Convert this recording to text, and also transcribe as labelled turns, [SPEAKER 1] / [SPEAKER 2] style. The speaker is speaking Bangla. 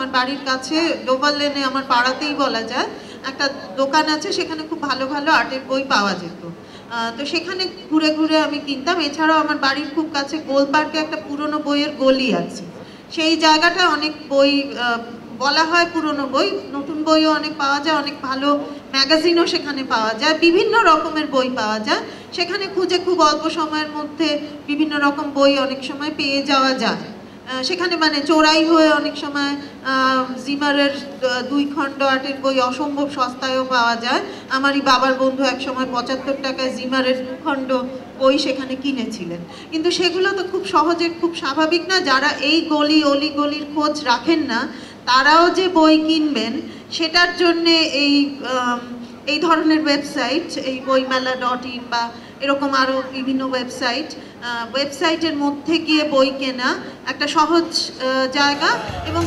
[SPEAKER 1] আমার বাড়ির কাছে ডোভার লেনে আমার পাড়াতেই বলা যায় একটা দোকান আছে, সেখানে খুব ভালো ভালো আর্টের বই পাওয়া যেত। তো সেখানে ঘুরে ঘুরে আমি কিনতাম। এছাড়াও আমার বাড়ির খুব কাছে গোল পার্কে একটা পুরনো বইয়ের গলি আছে, সেই জায়গাটা অনেক বই বলা হয় পুরনো বই, নতুন বইও অনেক পাওয়া যায়, অনেক ভালো ম্যাগাজিনও সেখানে পাওয়া যায়, বিভিন্ন রকমের বই পাওয়া যায় সেখানে। খুঁজে খুব অল্প সময়ের মধ্যে বিভিন্ন রকম বই অনেক সময় পেয়ে যাওয়া যায় সেখানে, মানে চোরাই হয়ে অনেক সময় জিমারের 2 খণ্ড আর্টের বই অসম্ভব সস্তায়ও পাওয়া যায়। আমারই বাবার বন্ধু এক সময় 75 টাকায় জিমারের 2 খণ্ড বই সেখানে কিনেছিলেন। কিন্তু সেগুলো তো খুব সহজে, খুব স্বাভাবিক না, যারা এই গলি অলি গলির খোঁজ রাখেন না তারাও যে বই কিনবেন সেটার জন্যে এই ধরনের ওয়েবসাইট, এই বইমেলা.in বা এরকম আরও বিভিন্ন ওয়েবসাইটের মধ্যে গিয়ে বই কেনা একটা সহজ জায়গা। এবং